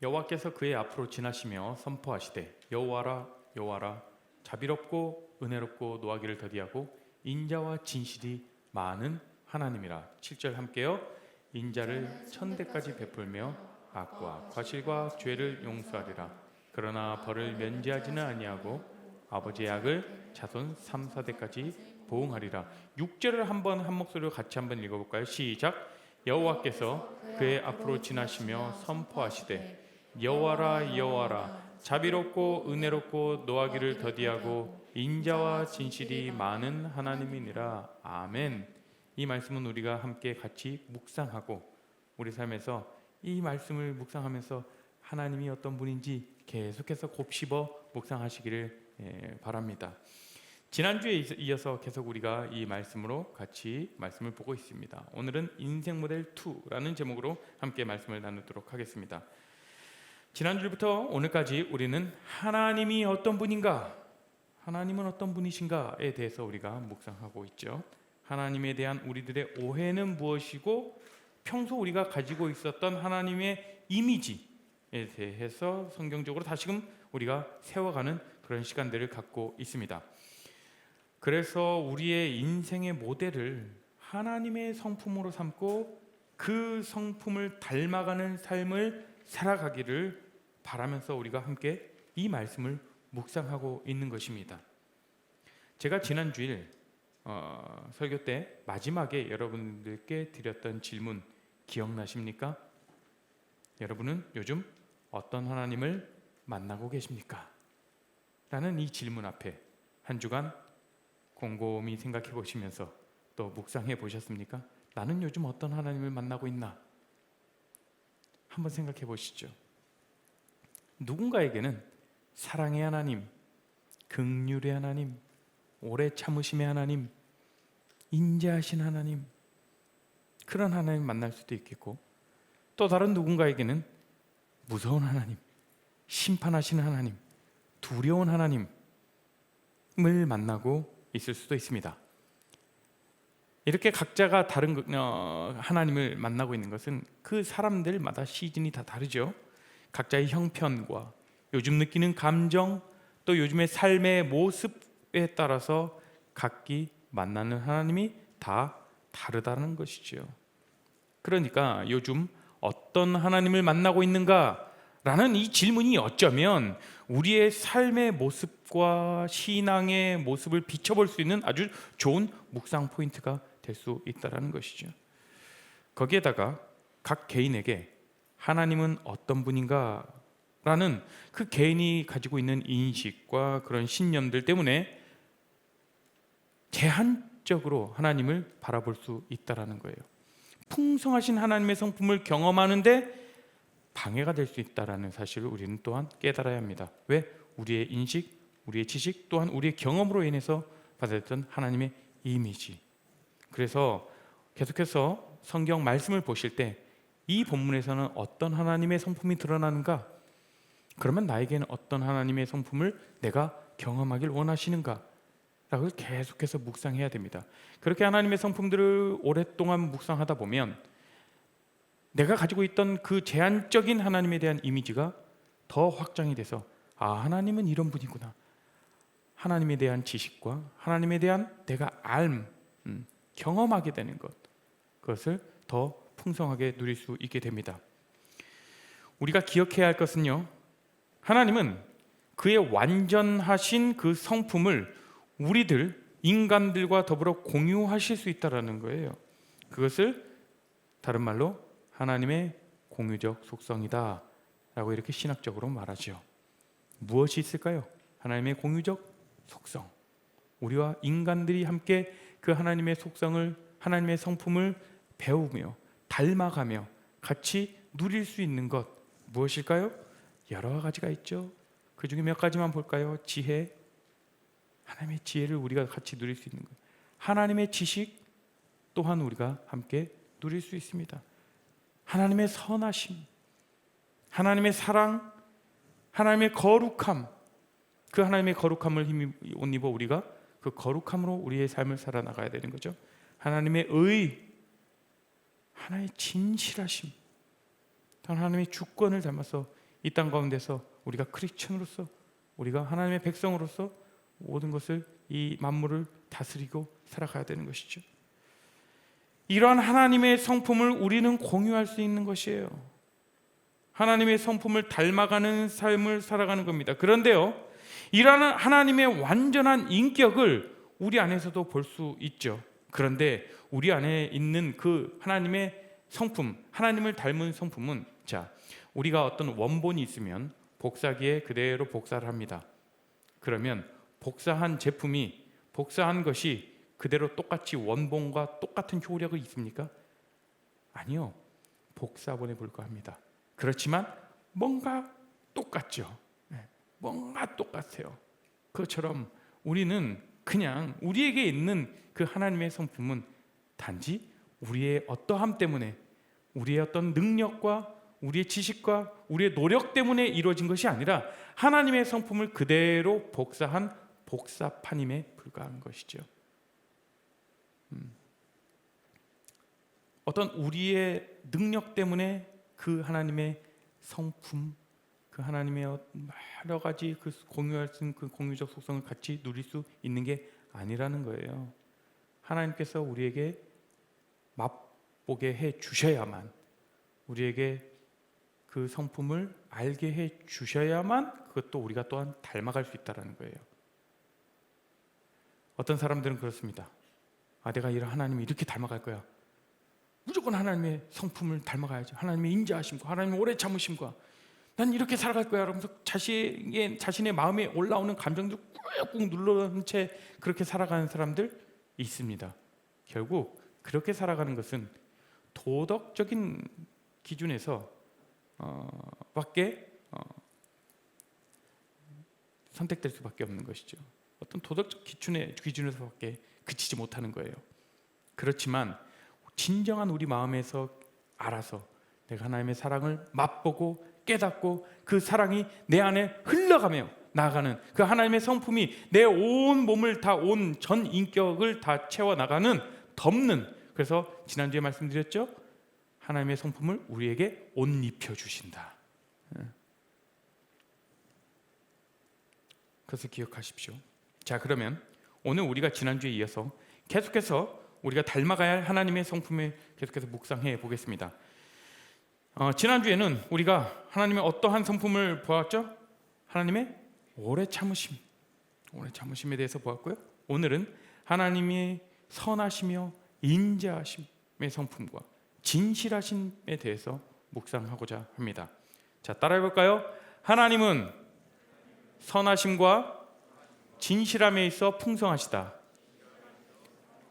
여호와께서 그의 앞으로 지나시며 선포하시되 여호와라 여호와라 자비롭고 은혜롭고 노하기를 더디하고 인자와 진실이 많은 하나님이라. 7절 함께요. 인자를 천대까지 베풀며 악과 과실과 죄를 용서하리라. 그러나 벌을 면제하지는 아니하고 아버지의 악을 자손 3, 4대까지 보응하리라. 6절을 한번 한 목소리로 같이 한번 읽어볼까요? 시작. 여호와께서 그의 앞으로 지나시며 선포하시되 여호와라 여호와라 자비롭고 은혜롭고 노하기를 더디하고 인자와 진실이 많은 하나님이니라. 아멘. 이 말씀은 우리가 함께 같이 묵상하고 우리 삶에서 이 말씀을 묵상하면서 하나님이 어떤 분인지 계속해서 곱씹어 묵상하시기를 바랍니다. 지난주에 이어서 계속 우리가 이 말씀으로 같이 말씀을 보고 있습니다. 오늘은 인생 모델 2라는 제목으로 함께 말씀을 나누도록 하겠습니다. 지난주부터 오늘까지 우리는 하나님이 어떤 분인가, 하나님은 어떤 분이신가에 대해서 우리가 묵상하고 있죠. 하나님에 대한 우리들의 오해는 무엇이고 평소 우리가 가지고 있었던 하나님의 이미지에 대해서 성경적으로 다시금 우리가 세워가는 그런 시간들을 갖고 있습니다. 그래서 우리의 인생의 모델을 하나님의 성품으로 삼고 그 성품을 닮아가는 삶을 살아가기를 바라면서 우리가 함께 이 말씀을 묵상하고 있는 것입니다. 제가 지난 주일 설교 때 마지막에 여러분들께 드렸던 질문 기억나십니까? 여러분은 요즘 어떤 하나님을 만나고 계십니까? 라는 이 질문 앞에 한 주간 곰곰이 생각해 보시면서 또 묵상해 보셨습니까? 나는 요즘 어떤 하나님을 만나고 있나? 한번 생각해 보시죠. 누군가에게는 사랑의 하나님, 긍휼의 하나님, 오래 참으심의 하나님, 인자하신 하나님, 그런 하나님 만날 수도 있겠고, 또 다른 누군가에게는 무서운 하나님, 심판하시는 하나님, 두려운 하나님을 만나고 있을 수도 있습니다. 이렇게 각자가 다른 하나님을 만나고 있는 것은 그 사람들마다 시즌이 다 다르죠. 각자의 형편과 요즘 느끼는 감정, 또 요즘의 삶의 모습에 따라서 각기 만나는 하나님이 다 다르다는 것이죠. 그러니까 요즘 어떤 하나님을 만나고 있는가라는 이 질문이 어쩌면 우리의 삶의 모습과 신앙의 모습을 비춰볼 수 있는 아주 좋은 묵상 포인트가 될 수 있다는 것이죠. 거기에다가 각 개인에게 하나님은 어떤 분인가 라는 그 개인이 가지고 있는 인식과 그런 신념들 때문에 제한적으로 하나님을 바라볼 수 있다는 거예요. 풍성하신 하나님의 성품을 경험하는데 방해가 될 수 있다는 사실을 우리는 또한 깨달아야 합니다. 왜? 우리의 인식, 우리의 지식, 또한 우리의 경험으로 인해서 받았던 하나님의 이미지. 그래서 계속해서 성경 말씀을 보실 때 이 본문에서는 어떤 하나님의 성품이 드러나는가? 그러면 나에게는 어떤 하나님의 성품을 내가 경험하길 원하시는가? 라고 계속해서 묵상해야 됩니다. 그렇게 하나님의 성품들을 오랫동안 묵상하다 보면 내가 가지고 있던 그 제한적인 하나님에 대한 이미지가 더 확장이 돼서 하나님은 이런 분이구나. 하나님에 대한 지식과 하나님에 대한 내가 경험하게 되는 것, 그것을 더 풍성하게 누릴 수 있게 됩니다. 우리가 기억해야 할 것은요, 하나님은 그의 완전하신 그 성품을 우리들 인간들과 더불어 공유하실 수 있다는 거예요. 그것을 다른 말로 하나님의 공유적 속성이다 라고 이렇게 신학적으로 말하죠. 무엇이 있을까요? 하나님의 공유적 속성. 우리와 인간들이 함께 그 하나님의 속성을, 하나님의 성품을 배우며 닮아가며 같이 누릴 수 있는 것 무엇일까요? 여러 가지가 있죠. 그 중에 몇 가지만 볼까요? 지혜, 하나님의 지혜를 우리가 같이 누릴 수 있는 것. 하나님의 지식 또한 우리가 함께 누릴 수 있습니다. 하나님의 선하심, 하나님의 사랑, 하나님의 거룩함, 그 하나님의 거룩함을 힘입어 우리가 그 거룩함으로 우리의 삶을 살아나가야 되는 거죠. 하나님의 의, 하나님의 진실하심, 하나님의 주권을 담아서 이 땅 가운데서 우리가 크리스천으로서, 우리가 하나님의 백성으로서 모든 것을, 이 만물을 다스리고 살아가야 되는 것이죠. 이러한 하나님의 성품을 우리는 공유할 수 있는 것이에요. 하나님의 성품을 닮아가는 삶을 살아가는 겁니다. 그런데요, 이러한 하나님의 완전한 인격을 우리 안에서도 볼 수 있죠. 그런데 우리 안에 있는 그 하나님의 성품, 하나님을 닮은 성품은, 자, 우리가 어떤 원본이 있으면 복사기에 그대로 복사를 합니다. 그러면 복사한 제품이, 복사한 것이 그대로 똑같이 원본과 똑같은 효력이 있습니까? 아니요. 복사본에 불과합니다. 그렇지만 뭔가 똑같죠. 뭔가 똑같아요. 그것처럼 우리는 그냥 우리에게 있는 그 하나님의 성품은 단지 우리의 어떠함 때문에, 우리의 어떤 능력과 우리의 지식과 우리의 노력 때문에 이루어진 것이 아니라 하나님의 성품을 그대로 복사한 복사판임에 불과한 것이죠. 어떤 우리의 능력 때문에 그 하나님의 성품, 그 하나님의 여러 가지 그 공유할 수 있는 그 공유적 속성을 같이 누릴 수 있는 게 아니라는 거예요. 하나님께서 우리에게 맛보게 해 주셔야만, 우리에게 그 성품을 알게 해 주셔야만 그것도 우리가 또한 닮아갈 수 있다는 거예요. 어떤 사람들은 그렇습니다. 내가 이런 하나님을 이렇게 닮아갈 거야. 무조건 하나님의 성품을 닮아가야지. 하나님의 인자하심과 하나님의 오래 참으심과 난 이렇게 살아갈 거야. 그러면서 자신의 마음에 올라오는 감정들 꾹꾹 눌러놓은 채 그렇게 살아가는 사람들 있습니다. 결국 그렇게 살아가는 것은 도덕적인 기준에서 밖에 선택될 수밖에 없는 것이죠. 어떤 도덕적 기준에서밖에 그치지 못하는 거예요. 그렇지만 진정한 우리 마음에서 알아서 내가 하나님의 사랑을 맛보고 깨닫고 그 사랑이 내 안에 흘러가며 나아가는 그 하나님의 성품이 내 온 몸을 다, 온 전 인격을 다 채워나가는, 덮는, 그래서 지난주에 말씀드렸죠. 하나님의 성품을 우리에게 옷 입혀주신다. 그것을 기억하십시오. 자, 그러면 오늘 우리가 지난주에 이어서 계속해서 우리가 닮아가야 할 하나님의 성품에 계속해서 묵상해 보겠습니다. 지난주에는 우리가 하나님의 어떠한 성품을 보았죠? 하나님의 오래 참으심, 오래 참으심에 대해서 보았고요. 오늘은 하나님의 선하시며 인자하심의 성품과 진실하심에 대해서 묵상하고자 합니다. 자, 따라해 볼까요? 하나님은 선하심과 진실함에 있어 풍성하시다.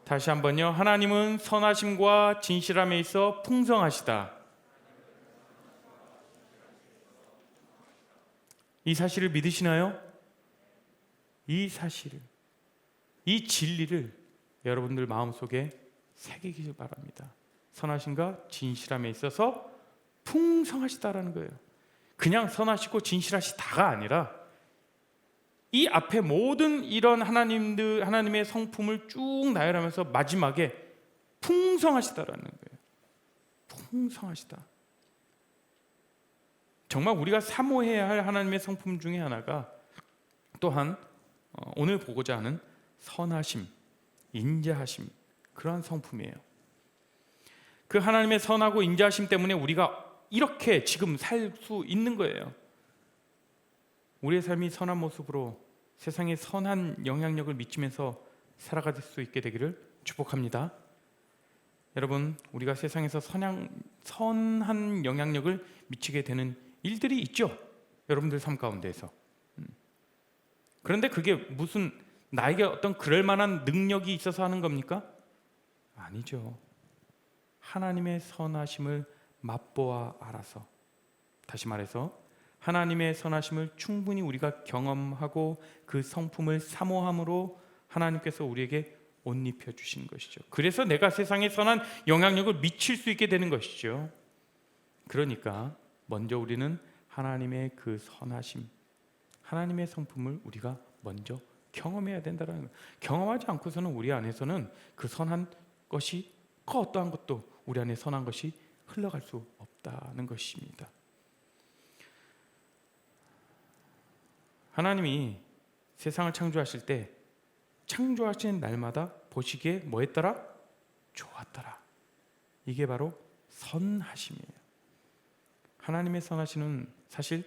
다시 한번요. 하나님은 선하심과 진실함에 있어 풍성하시다. 이 사실을 믿으시나요? 이 사실을, 이 진리를 여러분들 마음속에 새기길 바랍니다. 선하심과 진실함에 있어서 풍성하시다라는 거예요. 그냥 선하시고 진실하시다가 아니라 이 앞에 모든 이런 하나님의 성품을 쭉 나열하면서 마지막에 풍성하시다라는 거예요. 풍성하시다. 정말 우리가 사모해야 할 하나님의 성품 중에 하나가 또한 오늘 보고자 하는 선하심, 인자하심, 그러한 성품이에요. 그 하나님의 선하고 인자하심 때문에 우리가 이렇게 지금 살 수 있는 거예요. 우리의 삶이 선한 모습으로 세상에 선한 영향력을 미치면서 살아갈 수 있게 되기를 축복합니다. 여러분, 우리가 세상에서 선한 영향력을 미치게 되는 일들이 있죠. 여러분들 삶 가운데에서. 그런데 그게 무슨 나에게 어떤 그럴 만한 능력이 있어서 하는 겁니까? 아니죠. 하나님의 선하심을 맛보아 알아서, 다시 말해서 하나님의 선하심을 충분히 우리가 경험하고 그 성품을 사모함으로 하나님께서 우리에게 옷 입혀 주시는 것이죠. 그래서 내가 세상에 선한 영향력을 미칠 수 있게 되는 것이죠. 그러니까 먼저 우리는 하나님의 그 선하심, 하나님의 성품을 우리가 먼저 경험해야 된다는 거예요. 경험하지 않고서는 우리 안에서는 그 선한 것이, 그 어떠한 것도 우리 안에 선한 것이 흘러갈 수 없다는 것입니다. 하나님이 세상을 창조하실 때 창조하신 날마다 보시기에 뭐 했더라? 좋았더라. 이게 바로 선하심이에요. 하나님의 선하심은 사실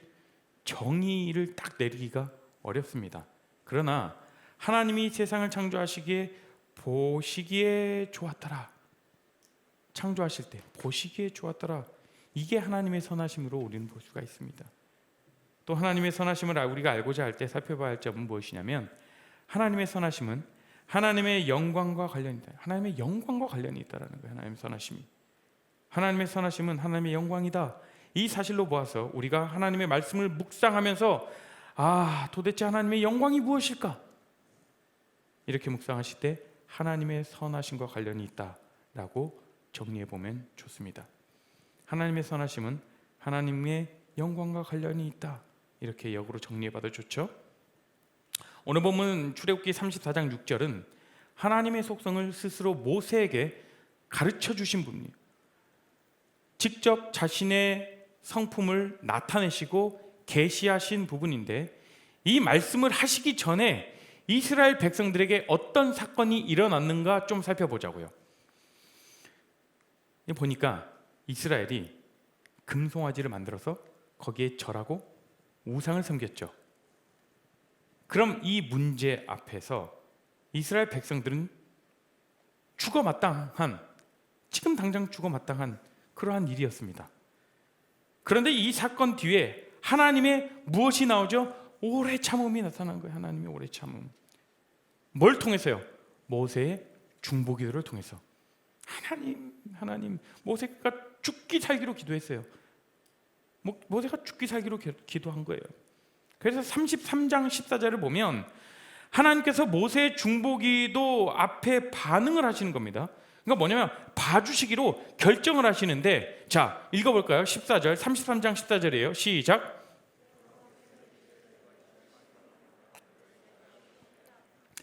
정의를 딱 내리기가 어렵습니다. 그러나 하나님이 세상을 창조하시기에 보시기에 좋았더라. 창조하실 때 보시기에 좋았더라. 이게 하나님의 선하심으로 우리는 볼 수가 있습니다. 또 하나님의 선하심을 우리가 알고자 할 때 살펴봐야 할 점은 무엇이냐면, 하나님의 선하심은 하나님의 영광과 관련이 있다. 하나님의 영광과 관련이 있다는 거예요. 하나님의 선하심이. 하나님의 선하심은 하나님의 영광이다. 이 사실로 보아서 우리가 하나님의 말씀을 묵상하면서 도대체 하나님의 영광이 무엇일까? 이렇게 묵상하실 때 하나님의 선하심과 관련이 있다라고 정리해 보면 좋습니다. 하나님의 선하심은 하나님의 영광과 관련이 있다. 이렇게 역으로 정리해 봐도 좋죠. 오늘 본문 출애굽기 34장 6절은 하나님의 속성을 스스로 모세에게 가르쳐 주신 분이에요. 직접 자신의 성품을 나타내시고 계시하신 부분인데, 이 말씀을 하시기 전에 이스라엘 백성들에게 어떤 사건이 일어났는가 좀 살펴보자고요. 보니까 이스라엘이 금송아지를 만들어서 거기에 절하고 우상을 섬겼죠. 그럼 이 문제 앞에서 이스라엘 백성들은 지금 당장 죽어마땅한 그러한 일이었습니다. 그런데 이 사건 뒤에 하나님의 무엇이 나오죠? 오래 참음이 나타난 거예요. 하나님의 오래 참음. 뭘 통해서요? 모세의 중보기도를 통해서. 하나님, 모세가 죽기 살기로 기도했어요. 모세가 죽기 살기로 기도한 거예요. 그래서 33장 14절을 보면 하나님께서 모세의 중보기도 앞에 반응을 하시는 겁니다. 그러니까 뭐냐면 봐주시기로 결정을 하시는데, 자 읽어볼까요? 14절, 33장 14절이에요. 시작.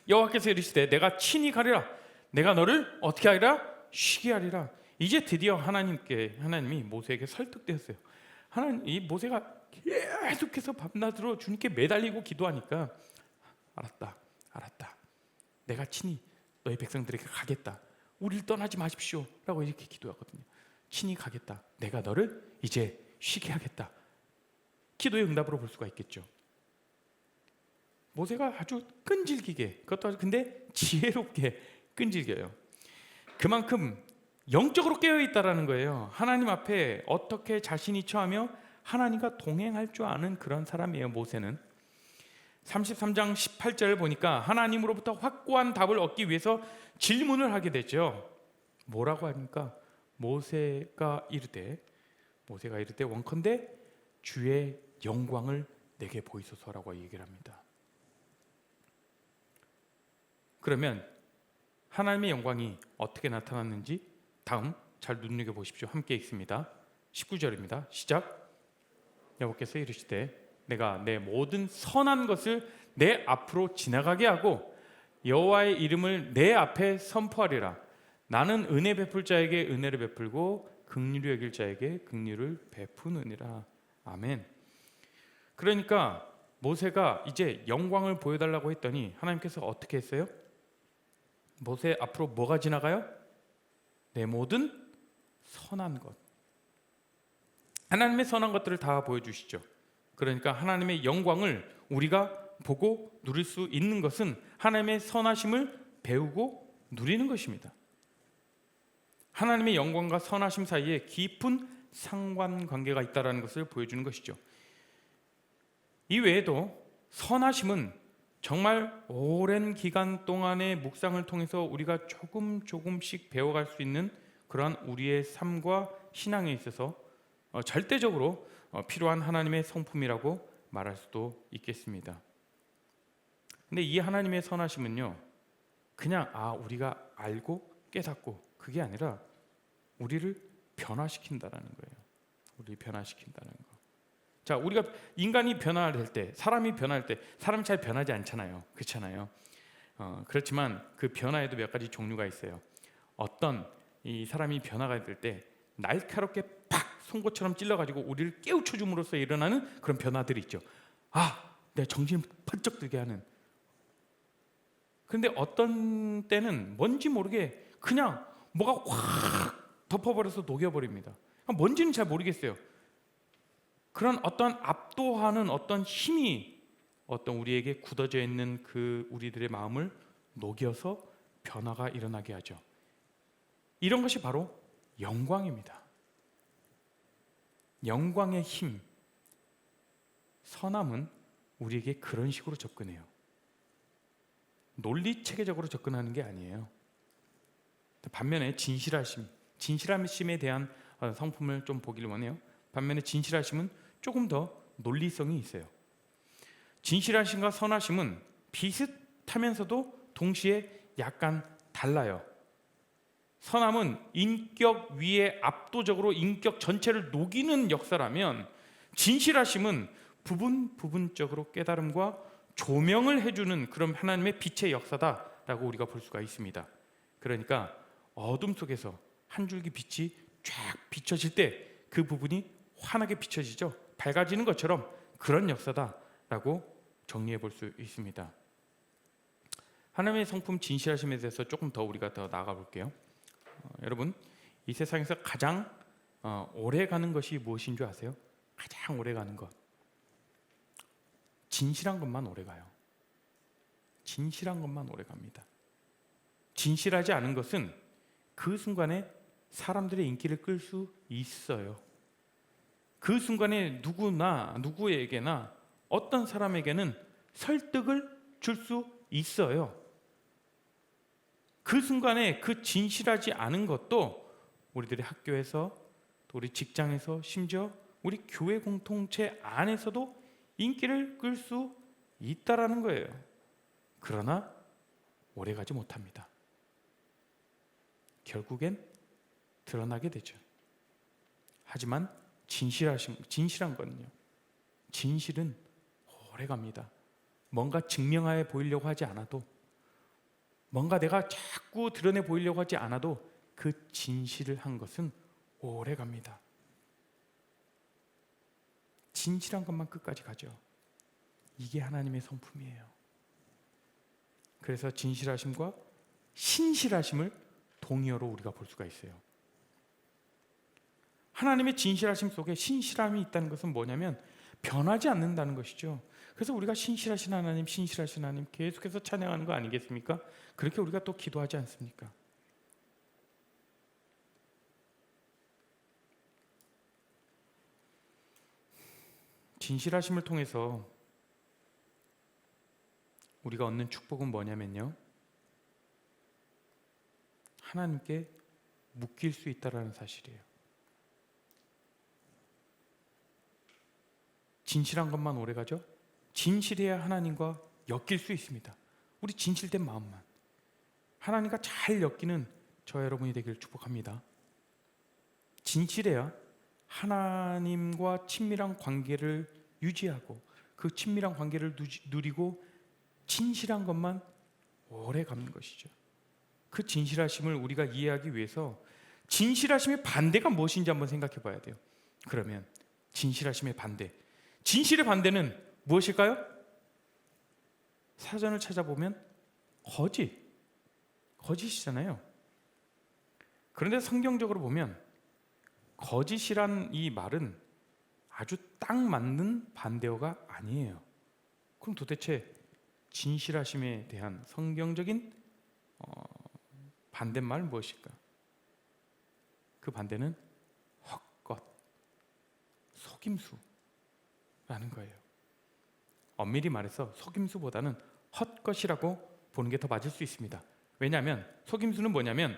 여호와께서 이르시되 내가 친히 가리라. 내가 너를 어떻게 하리라? 쉬게 하리라. 이제 드디어 하나님이 모세에게 설득되었어요. 이 모세가 계속해서 밤낮으로 주님께 매달리고 기도하니까 알았다. 내가 친히 너희 백성들에게 가겠다. 우리를 떠나지 마십시오 라고 이렇게 기도하거든요. 친히 가겠다. 내가 너를 이제 쉬게 하겠다. 기도의 응답으로 볼 수가 있겠죠. 모세가 아주 끈질기게, 그것도 근데 지혜롭게 끈질겨요. 그만큼 영적으로 깨어있다라는 거예요. 하나님 앞에 어떻게 자신이 처하며 하나님과 동행할 줄 아는 그런 사람이에요. 모세는 33장 18절을 보니까 하나님으로부터 확고한 답을 얻기 위해서 질문을 하게 되죠. 뭐라고 하니까 모세가 이르되 원컨대 주의 영광을 내게 보이소서라고 얘기를 합니다. 그러면 하나님의 영광이 어떻게 나타났는지 다음 잘 눈여겨보십시오. 함께 읽습니다. 19절입니다. 시작. 여호와께서 이르시되 내가 내 모든 선한 것을 내 앞으로 지나가게 하고 여호와의 이름을 내 앞에 선포하리라. 나는 은혜 베풀 자에게 은혜를 베풀고 긍휼히 여길 자에게 긍휼을 베푸느니라. 아멘. 그러니까 모세가 이제 영광을 보여달라고 했더니 하나님께서 어떻게 했어요? 모세 앞으로 뭐가 지나가요? 내 모든 선한 것. 하나님의 선한 것들을 다 보여주시죠. 그러니까 하나님의 영광을 우리가 보고 누릴 수 있는 것은 하나님의 선하심을 배우고 누리는 것입니다. 하나님의 영광과 선하심 사이에 깊은 상관관계가 있다는 것을 보여주는 것이죠. 이 외에도 선하심은 정말 오랜 기간 동안의 묵상을 통해서 우리가 조금씩 배워갈 수 있는 그러한 우리의 삶과 신앙에 있어서 절대적으로 필요한 하나님의 성품이라고 말할 수도 있겠습니다. 근데 이 하나님의 선하심은요, 그냥 우리가 알고 깨닫고 그게 아니라 우리를 변화시킨다라는 거예요. 우리를 변화시킨다는 거. 자, 우리가 인간이 변화될 때, 사람이 변할 때, 사람이 잘 변하지 않잖아요. 그렇잖아요. 그렇지만 그 변화에도 몇 가지 종류가 있어요. 어떤 이 사람이 변화가 될 때 날카롭게 팍 송곳처럼 찔러가지고 우리를 깨우쳐 줌으로써 일어나는 그런 변화들이 있죠. 내 정신을 번쩍 들게 하는. 그런데 어떤 때는 뭔지 모르게 그냥 뭐가 확 덮어버려서 녹여버립니다. 뭔지는 잘 모르겠어요. 그런 어떤 압도하는 어떤 힘이 어떤 우리에게 굳어져 있는 그 우리들의 마음을 녹여서 변화가 일어나게 하죠. 이런 것이 바로 영광입니다. 영광의 힘. 선함은 우리에게 그런 식으로 접근해요. 논리 체계적으로 접근하는 게 아니에요. 반면에 진실함에 대한 성품을 좀 보기를 원해요. 반면에 진실하심은 조금 더 논리성이 있어요. 진실하심과 선하심은 비슷하면서도 동시에 약간 달라요. 선함은 인격 위에 압도적으로 인격 전체를 녹이는 역사라면, 진실하심은 부분적으로 깨달음과 조명을 해주는 그런 하나님의 빛의 역사다라고 우리가 볼 수가 있습니다. 그러니까 어둠 속에서 한 줄기 빛이 쫙 비춰질 때 그 부분이 환하게 비춰지죠. 밝아지는 것처럼 그런 역사다라고 정리해 볼 수 있습니다. 하나님의 성품 진실하심에 대해서 조금 더 우리가 더 나아가 볼게요. 여러분, 이 세상에서 가장 오래 가는 것이 무엇인 줄 아세요? 가장 오래 가는 것, 진실한 것만 오래 가요. 진실한 것만 오래 갑니다. 진실하지 않은 것은 그 순간에 사람들의 인기를 끌 수 있어요. 그 순간에 누구에게나 어떤 사람에게는 설득을 줄 수 있어요. 그 순간에 그 진실하지 않은 것도 우리들의 학교에서, 또 우리 직장에서, 심지어 우리 교회 공동체 안에서도 인기를 끌 수 있다라는 거예요. 그러나 오래가지 못합니다. 결국엔 드러나게 되죠. 하지만 진실한 거는요, 진실은 오래갑니다. 뭔가 증명하여 보이려고 하지 않아도, 뭔가 내가 자꾸 드러내 보이려고 하지 않아도 그 진실을 한 것은 오래갑니다. 진실한 것만 끝까지 가죠. 이게 하나님의 성품이에요. 그래서 진실하심과 신실하심을 동의어로 우리가 볼 수가 있어요. 하나님의 진실하심 속에 신실함이 있다는 것은 뭐냐면 변하지 않는다는 것이죠. 그래서 우리가 신실하신 하나님 계속해서 찬양하는 거 아니겠습니까? 그렇게 우리가 또 기도하지 않습니까? 진실하심을 통해서 우리가 얻는 축복은 뭐냐면요, 하나님께 묶일 수 있다는 사실이에요. 진실한 것만 오래가죠. 진실해야 하나님과 엮일 수 있습니다. 우리 진실된 마음만 하나님과 잘 엮이는 저 여러분이 되기를 축복합니다. 진실해야 하나님과 친밀한 관계를 유지하고 그 친밀한 관계를 누리고 진실한 것만 오래 가는 것이죠. 그 진실하심을 우리가 이해하기 위해서 진실하심의 반대가 무엇인지 한번 생각해 봐야 돼요. 그러면 진실하심의 반대, 진실의 반대는 무엇일까요? 사전을 찾아보면 거짓이잖아요. 그런데 성경적으로 보면 거짓이란 이 말은 아주 딱 맞는 반대어가 아니에요. 그럼 도대체 진실하심에 대한 성경적인 반대말은 무엇일까? 그 반대는 헛것, 속임수라는 거예요. 엄밀히 말해서 속임수보다는 헛것이라고 보는 게 더 맞을 수 있습니다. 왜냐하면 속임수는 뭐냐면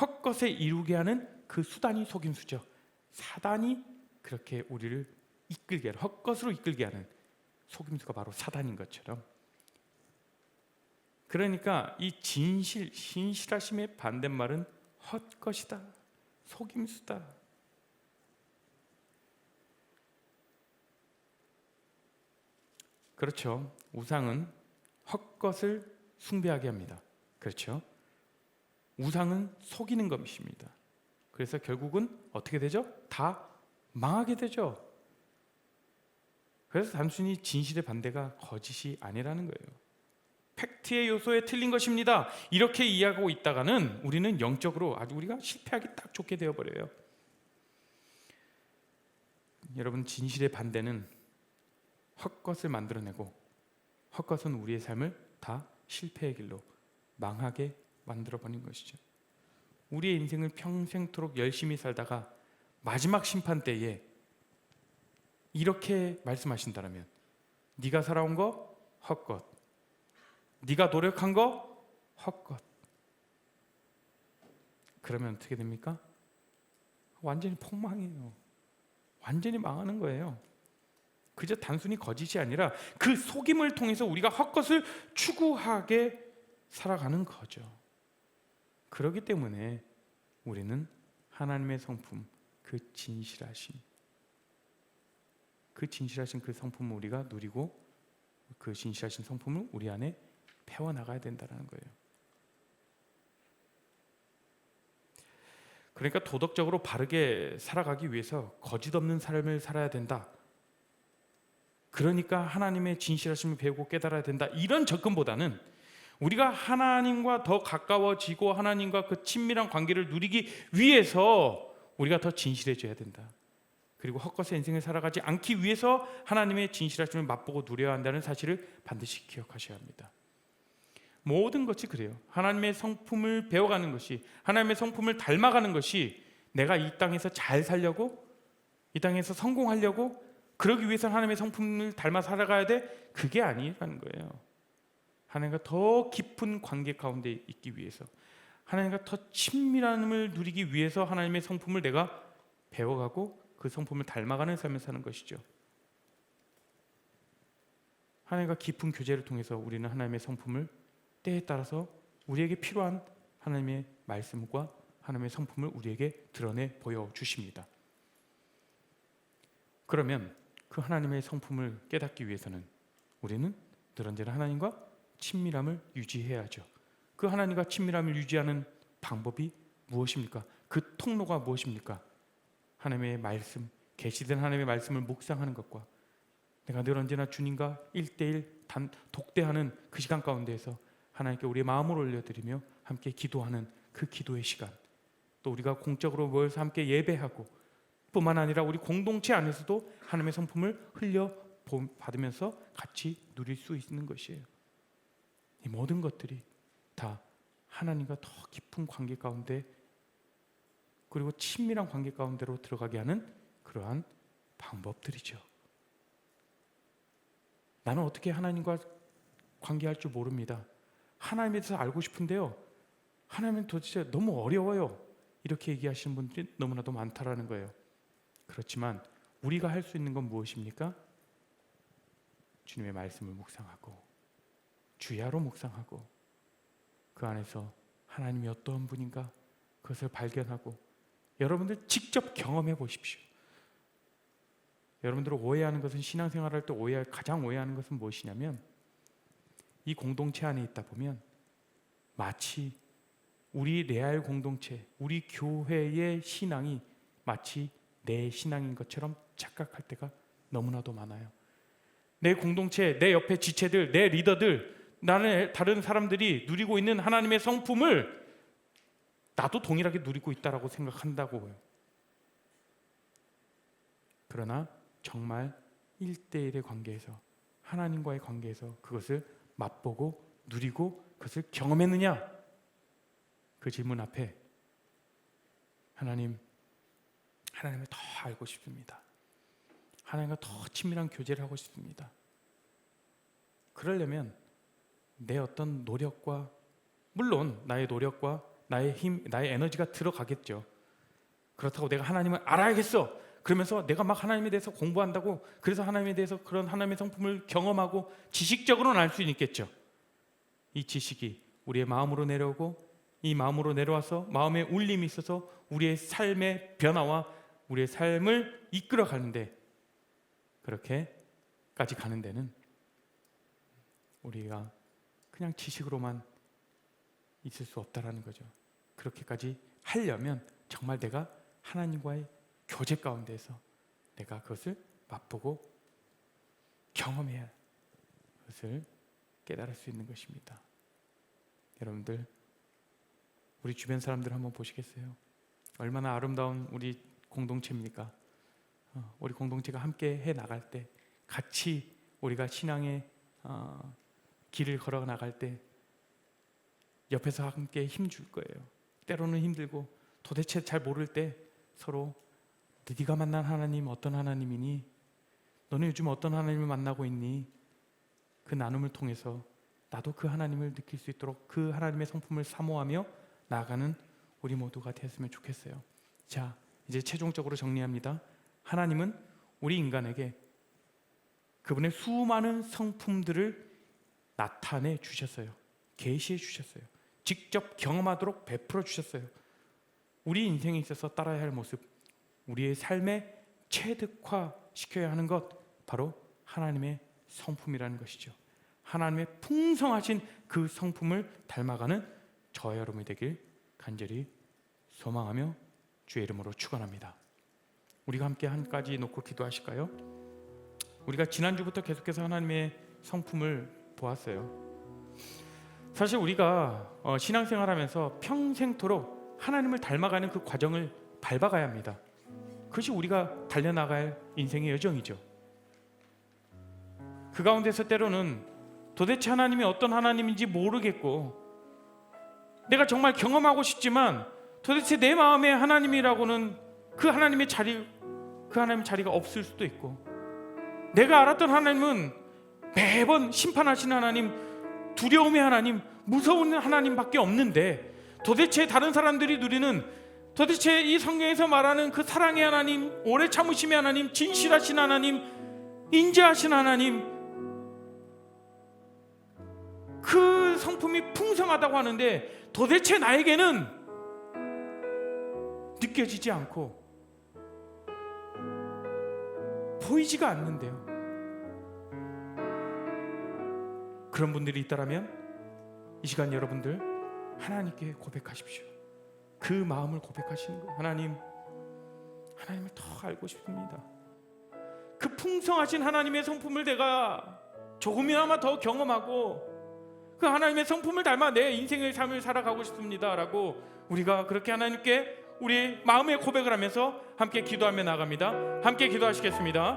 헛것에 이루게 하는 그 수단이 속임수죠. 사단이 그렇게 우리를 이끌게 하는, 헛것으로 이끌게 하는 속임수가 바로 사단인 것처럼, 그러니까 이 신실하심의 반대말은 헛것이다, 속임수다. 그렇죠. 우상은 헛것을 숭배하게 합니다. 그렇죠. 우상은 속이는 것입니다. 그래서 결국은 어떻게 되죠? 다 망하게 되죠. 그래서 단순히 진실의 반대가 거짓이 아니라는 거예요. 팩트의 요소에 틀린 것입니다. 이렇게 이해하고 있다가는 우리는 영적으로 아주 우리가 실패하기 딱 좋게 되어버려요. 여러분, 진실의 반대는 헛것을 만들어내고 헛것은 우리의 삶을 다 실패의 길로 망하게 만들어버린 것이죠. 우리의 인생을 평생토록 열심히 살다가 마지막 심판 때에 이렇게 말씀하신다면 네가 살아온 거 헛것, 네가 노력한 거 헛것. 그러면 어떻게 됩니까? 완전히 폭망이에요. 완전히 망하는 거예요. 그저 단순히 거짓이 아니라 그 속임을 통해서 우리가 헛것을 추구하게 살아가는 거죠. 그렇기 때문에 우리는 하나님의 성품, 그 진실하신 그 성품을 우리가 누리고 그 진실하신 성품을 우리 안에 배워나가야 된다는 거예요. 그러니까 도덕적으로 바르게 살아가기 위해서 거짓 없는 삶을 살아야 된다. 그러니까 하나님의 진실하심을 배우고 깨달아야 된다. 이런 접근보다는 우리가 하나님과 더 가까워지고 하나님과 그 친밀한 관계를 누리기 위해서 우리가 더 진실해져야 된다. 그리고 헛것의 인생을 살아가지 않기 위해서 하나님의 진실하심을 맛보고 누려야 한다는 사실을 반드시 기억하셔야 합니다. 모든 것이 그래요. 하나님의 성품을 배워가는 것이, 하나님의 성품을 닮아가는 것이 내가 이 땅에서 잘 살려고, 이 땅에서 성공하려고, 그러기 위해서 하나님의 성품을 닮아 살아가야 돼? 그게 아니라는 거예요. 하나님과 더 깊은 관계 가운데 있기 위해서, 하나님과 더 친밀함을 누리기 위해서 하나님의 성품을 내가 배워가고 그 성품을 닮아가는 삶을 사는 것이죠. 하나님과 깊은 교제를 통해서 우리는 하나님의 성품을 때에 따라서 우리에게 필요한 하나님의 말씀과 하나님의 성품을 우리에게 드러내 보여주십니다. 그러면 그 하나님의 성품을 깨닫기 위해서는 우리는 늘 언제나 하나님과 친밀함을 유지해야죠. 그 하나님과 친밀함을 유지하는 방법이 무엇입니까? 그 통로가 무엇입니까? 하나님의 말씀, 계시된 하나님의 말씀을 묵상하는 것과 내가 늘 언제나 주님과 1대1 독대하는 그 시간 가운데에서 하나님께 우리의 마음을 올려드리며 함께 기도하는 그 기도의 시간, 또 우리가 공적으로 모여서 함께 예배하고 뿐만 아니라 우리 공동체 안에서도 하나님의 성품을 흘려 받으면서 같이 누릴 수 있는 것이에요. 이 모든 것들이 다 하나님과 더 깊은 관계 가운데 그리고 친밀한 관계 가운데로 들어가게 하는 그러한 방법들이죠. 나는 어떻게 하나님과 관계할 줄 모릅니다. 하나님에 대해서 알고 싶은데요, 하나님은 도대체 너무 어려워요. 이렇게 얘기하시는 분들이 너무나도 많다라는 거예요. 그렇지만 우리가 할 수 있는 건 무엇입니까? 주님의 말씀을 묵상하고 주야로 묵상하고 그 안에서 하나님이 어떠한 분인가 그것을 발견하고 여러분들 직접 경험해 보십시오. 여러분들 오해하는 것은, 신앙생활할 때 가장 오해하는 것은 무엇이냐면, 이 공동체 안에 있다 보면 마치 우리 레알 공동체, 우리 교회의 신앙이 마치 내 신앙인 것처럼 착각할 때가 너무나도 많아요. 내 공동체, 내 옆에 지체들, 내 리더들, 나는 다른 사람들이 누리고 있는 하나님의 성품을 나도 동일하게 누리고 있다라고 생각한다고요. 그러나 정말 1대1의 관계에서, 하나님과의 관계에서 그것을 맛보고 누리고 그것을 경험했느냐? 그 질문 앞에 하나님을 더 알고 싶습니다. 하나님과 더 친밀한 교제를 하고 싶습니다. 그러려면 내 어떤 노력과, 물론 나의 노력과 나의 힘, 나의 에너지가 들어가겠죠. 그렇다고 내가 하나님을 알아야겠어, 그러면서 내가 막 하나님에 대해서 공부한다고 그래서 하나님에 대해서 그런 하나님의 성품을 경험하고 지식적으로는 알 수는 있겠죠. 이 지식이 우리의 마음으로 내려오고 이 마음으로 내려와서 마음에 울림이 있어서 우리의 삶의 변화와 우리의 삶을 이끌어 가는데, 그렇게까지 가는 데는 우리가 그냥 지식으로만 있을 수 없다라는 거죠. 그렇게까지 하려면 정말 내가 하나님과의 교제 가운데에서 내가 그것을 맛보고 경험해야 그것을 깨달을 수 있는 것입니다. 여러분들, 우리 주변 사람들 한번 보시겠어요? 얼마나 아름다운 우리 공동체입니까? 우리 공동체가 함께 해 나갈 때, 같이 우리가 신앙의 길을 걸어 나갈 때 옆에서 함께 힘줄 거예요. 때로는 힘들고 도대체 잘 모를 때 서로 네가 만난 하나님 어떤 하나님이니? 너는 요즘 어떤 하나님을 만나고 있니? 그 나눔을 통해서 나도 그 하나님을 느낄 수 있도록 그 하나님의 성품을 사모하며 나아가는 우리 모두가 되었으면 좋겠어요. 자, 이제 최종적으로 정리합니다. 하나님은 우리 인간에게 그분의 수많은 성품들을 나타내 주셨어요. 계시해 주셨어요. 직접 경험하도록 베풀어 주셨어요. 우리 인생에 있어서 따라야 할 모습, 우리의 삶에 체득화시켜야 하는 것, 바로 하나님의 성품이라는 것이죠. 하나님의 풍성하신 그 성품을 닮아가는 저와 여러분이 되길 간절히 소망하며 주의 이름으로 축원합니다. 우리가 함께 한 가지 놓고 기도하실까요? 우리가 지난주부터 계속해서 하나님의 성품을 보았어요. 사실 우리가 신앙생활하면서 평생토록 하나님을 닮아가는 그 과정을 밟아가야 합니다. 그것이 우리가 달려나갈 인생의 여정이죠. 그 가운데서 때로는 도대체 하나님이 어떤 하나님인지 모르겠고, 내가 정말 경험하고 싶지만 도대체 내 마음에 하나님이라고는 그 하나님의 자리가 없을 수도 있고, 내가 알았던 하나님은 매번 심판하시는 하나님, 두려움의 하나님, 무서운 하나님밖에 없는데, 도대체 다른 사람들이 누리는, 도대체 이 성경에서 말하는 그 사랑의 하나님, 오래 참으심의 하나님, 진실하신 하나님, 인자하신 하나님, 그 성품이 풍성하다고 하는데 도대체 나에게는 느껴지지 않고 보이지가 않는데요. 그런 분들이 있다라면 이 시간 여러분들 하나님께 고백하십시오. 그 마음을 고백하시는 거예요. 하나님을 더 알고 싶습니다. 그 풍성하신 하나님의 성품을 내가 조금이나마 더 경험하고 그 하나님의 성품을 닮아 내 인생의 삶을 살아가고 싶습니다 라고 우리가 그렇게 하나님께 우리 마음의 고백을 하면서 함께 기도하며 나갑니다. 함께 기도하시겠습니다.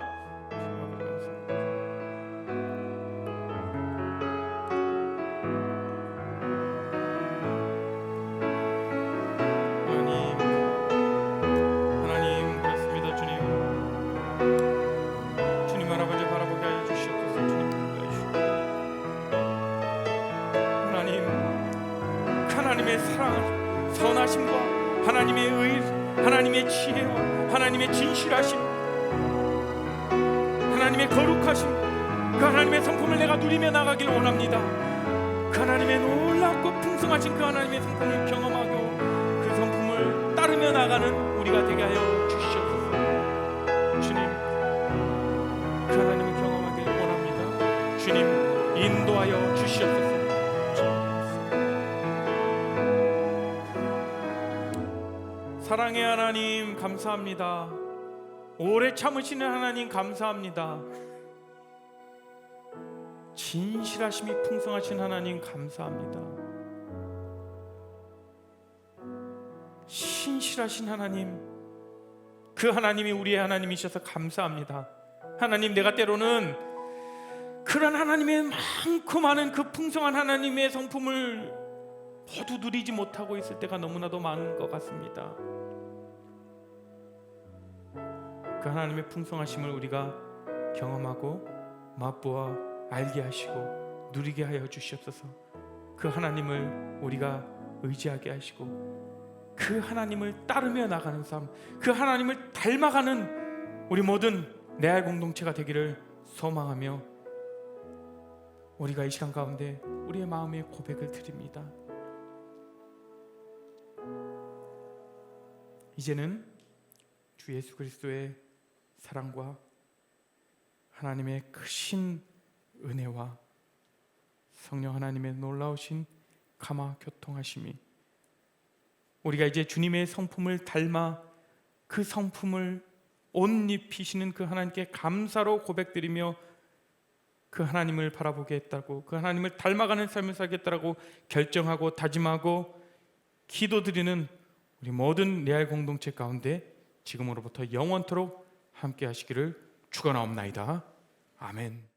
하나님 그렇습니다. 주님 할아버지 바라보게 하여 주시옵소서. 주님 하나님의 사랑, 선하심과 하나님의 의, 하나님의 지혜와 하나님의 진실하심, 하나님의 거룩하심, 그 하나님의 성품을 내가 누리며 나가길 원합니다. 그 하나님의 놀랍고 풍성하신 그 하나님의 성품을 경험하고 그 성품을 따르며 나가는 우리가 되게 하여 주시옵소서. 주님, 그 하나님을 경험하길 원합니다. 주님, 인도하여 주시옵소서. 사랑의 하나님 감사합니다. 오래 참으시는 하나님 감사합니다. 진실하심이 풍성하신 하나님 감사합니다. 신실하신 하나님, 그 하나님이 우리의 하나님이셔서 감사합니다. 하나님, 내가 때로는 그런 하나님의 많고 많은 그 풍성한 하나님의 성품을 모두 누리지 못하고 있을 때가 너무나도 많은 것 같습니다. 그 하나님의 풍성하심을 우리가 경험하고 맛보아 알게 하시고 누리게 하여 주시옵소서. 그 하나님을 우리가 의지하게 하시고 그 하나님을 따르며 나가는 삶, 그 하나님을 닮아가는 우리 모든 레알 공동체가 되기를 소망하며 우리가 이 시간 가운데 우리의 마음의 고백을 드립니다. 이제는 주 예수 그리스도의 사랑과 하나님의 크신 은혜와 성령 하나님의 놀라우신 감화 교통하심이 우리가 이제 주님의 성품을 닮아 그 성품을 옷 입히시는 그 하나님께 감사로 고백드리며 그 하나님을 바라보겠다고, 그 하나님을 닮아가는 삶을 살겠다라고 결정하고 다짐하고 기도드리는 우리 모든 레알 공동체 가운데 지금으로부터 영원토록 함께 하시기를 축원하옵나이다. 아멘.